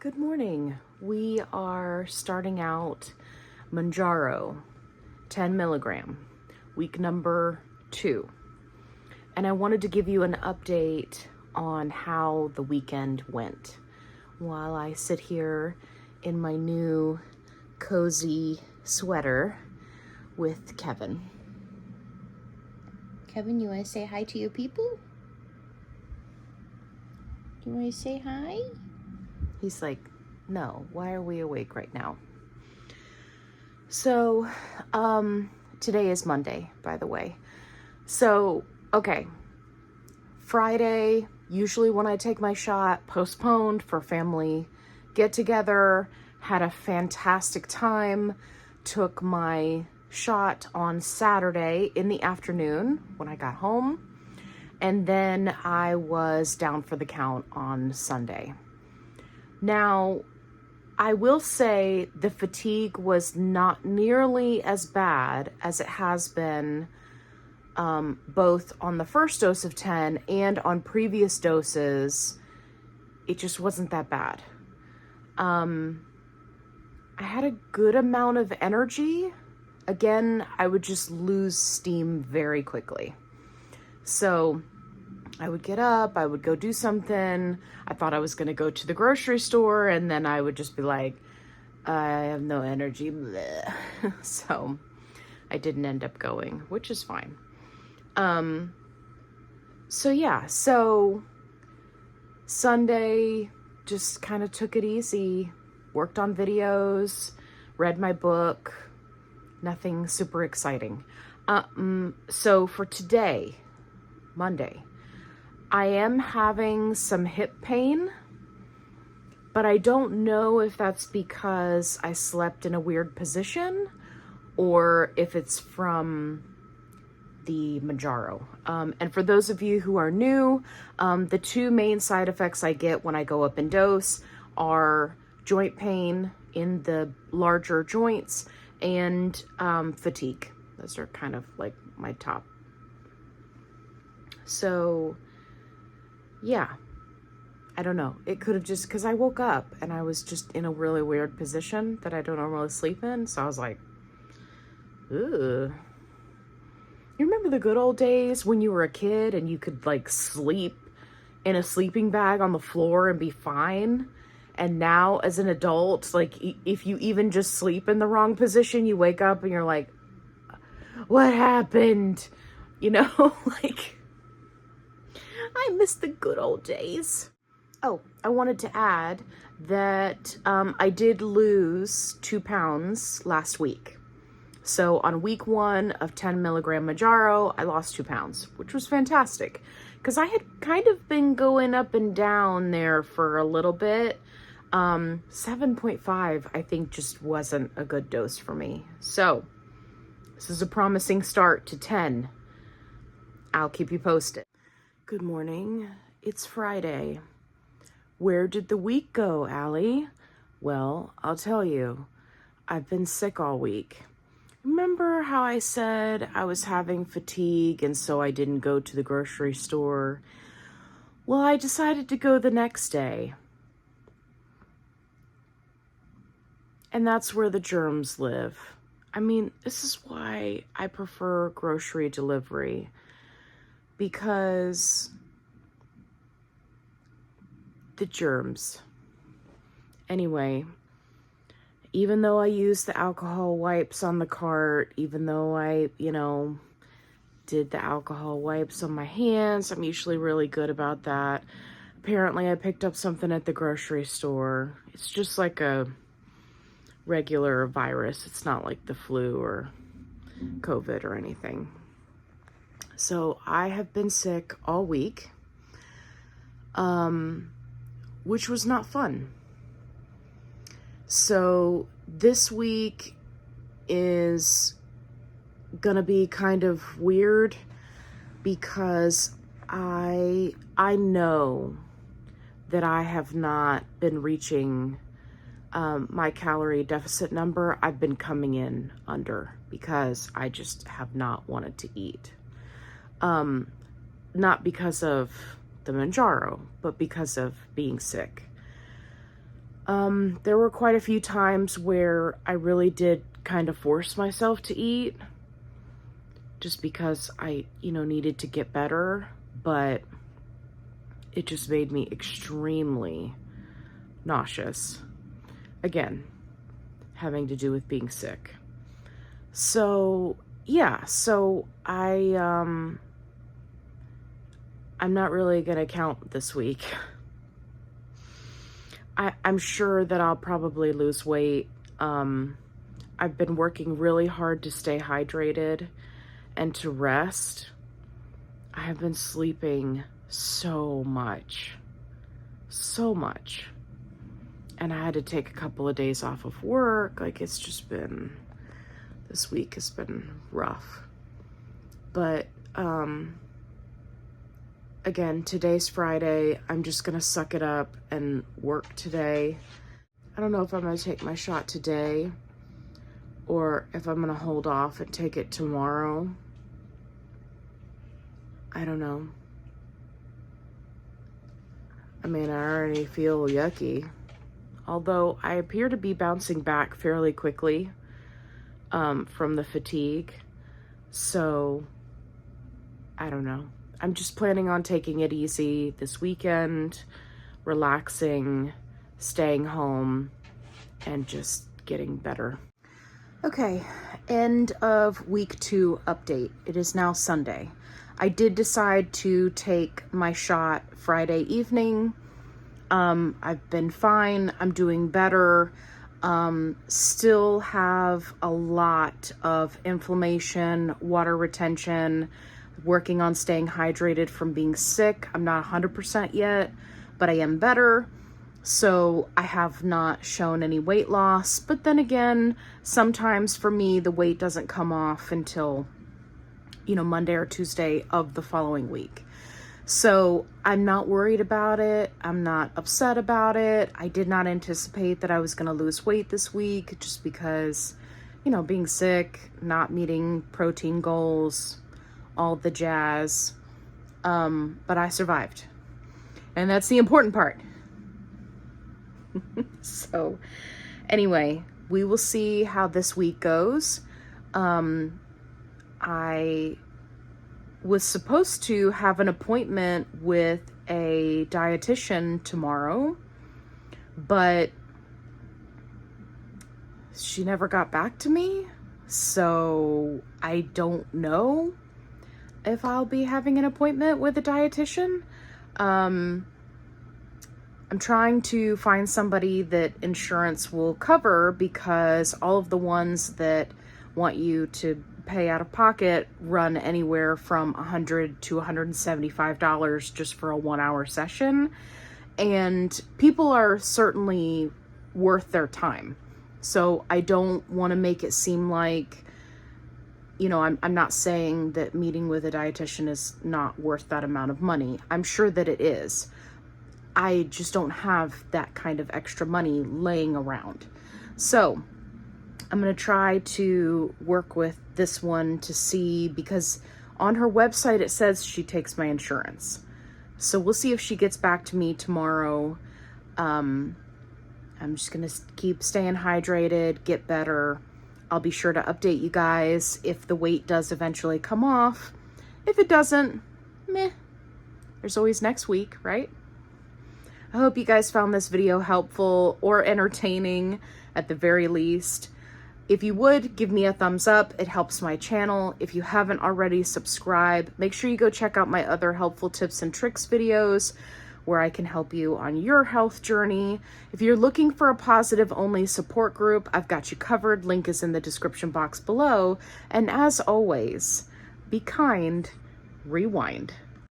Good morning. We are starting out Mounjaro 10 milligram, week number 2. And I wanted to give you an update on how the weekend went while I sit here in my new cozy sweater with Kevin. Kevin, you want to say hi to your people? Do you want to say hi? He's like, no, why are we awake right now? So, today is Monday, by the way. So, okay. Friday, usually when I take my shot, postponed for family get together, had a fantastic time, took my shot on Saturday in the afternoon when I got home, and then I was down for the count on Sunday. Now, I will say the fatigue was not nearly as bad as it has been both on the first dose of 10 and on previous doses. It just wasn't that bad. I had a good amount of energy. Again, I would just lose steam very quickly. So I would get up, I would go do something. I thought I was going to go to the grocery store, and then I would just be like, I have no energy. Bleh. So I didn't end up going, which is fine. So Sunday just kind of took it easy, worked on videos, read my book, nothing super exciting. So for today, Monday, I am having some hip pain, but I don't know if that's because I slept in a weird position or if it's from the Mounjaro. And for those of you who are new, the two main side effects I get when I go up in dose are joint pain in the larger joints and fatigue. Those are kind of like my top. So yeah, I don't know. It could have just, because I woke up and I was just in a really weird position that I don't normally sleep in. So I was like, ugh. You remember the good old days when you were a kid and you could like sleep in a sleeping bag on the floor and be fine? And now as an adult, like if you even just sleep in the wrong position, you wake up and you're like, what happened? You know, like, I miss the good old days. Oh, I wanted to add that I did lose 2 pounds last week. So on week 1 of 10 milligram Mounjaro, I lost 2 pounds, which was fantastic because I had kind of been going up and down there for a little bit. 7.5, I think, just wasn't a good dose for me. So this is a promising start to 10. I'll keep you posted. Good morning. It's Friday. Where did the week go, Allie? Well, I'll tell you. I've been sick all week. Remember how I said I was having fatigue and so I didn't go to the grocery store? Well, I decided to go the next day. And that's where the germs live. I mean, this is why I prefer grocery delivery. Because the germs. Anyway, even though I use the alcohol wipes on the cart, even though I, did the alcohol wipes on my hands, I'm usually really good about that. Apparently I picked up something at the grocery store. It's just like a regular virus. It's not like the flu or COVID or anything. So I have been sick all week, which was not fun. So this week is gonna be kind of weird because I know that I have not been reaching my calorie deficit number. I've been coming in under because I just have not wanted to eat. Not because of the Mounjaro, but because of being sick. There were quite a few times where I really did kind of force myself to eat just because I, needed to get better, but it just made me extremely nauseous. Again, having to do with being sick. So, yeah, I'm not really gonna count this week. I'm sure that I'll probably lose weight. I've been working really hard to stay hydrated and to rest. I have been sleeping so much. And I had to take a couple of days off of work. Like, it's just been, this week has been rough. But, again, today's Friday. I'm just gonna suck it up and work today. I don't know if I'm gonna take my shot today or if I'm gonna hold off and take it tomorrow. I don't know. I mean, I already feel yucky. Although I appear to be bouncing back fairly quickly from the fatigue. So, I don't know. I'm just planning on taking it easy this weekend, relaxing, staying home, and just getting better. Okay, end of week 2 update. It is now Sunday. I did decide to take my shot Friday evening. I've been fine. I'm doing better. Still have a lot of inflammation, water retention, working on staying hydrated from being sick. I'm not 100% yet, but I am better. So I have not shown any weight loss. But then again, sometimes for me, the weight doesn't come off until, Monday or Tuesday of the following week. So I'm not worried about it. I'm not upset about it. I did not anticipate that I was going to lose weight this week just because, being sick, not meeting protein goals, all the jazz. But I survived. And that's the important part. So anyway, we will see how this week goes. I was supposed to have an appointment with a dietitian tomorrow, but she never got back to me. So I don't know if I'll be having an appointment with a dietitian. I'm trying to find somebody that insurance will cover because all of the ones that want you to pay out of pocket run anywhere from $100 to $175 just for a 1-hour session. And people are certainly worth their time. So I don't want to make it seem like, I'm not saying that meeting with a dietitian is not worth that amount of money. I'm sure that it is. I just don't have that kind of extra money laying around. So I'm going to try to work with this one to see, because on her website it says she takes my insurance. So we'll see if she gets back to me tomorrow. I'm just going to keep staying hydrated, get better. I'll be sure to update you guys if the weight does eventually come off. If it doesn't, meh. There's always next week, right? I hope you guys found this video helpful or entertaining at the very least. If you would, give me a thumbs up. It helps my channel. If you haven't already, subscribe. Make sure you go check out my other helpful tips and tricks videos where I can help you on your health journey. If you're looking for a positive-only support group, I've got you covered. Link is in the description box below. And as always, be kind, rewind.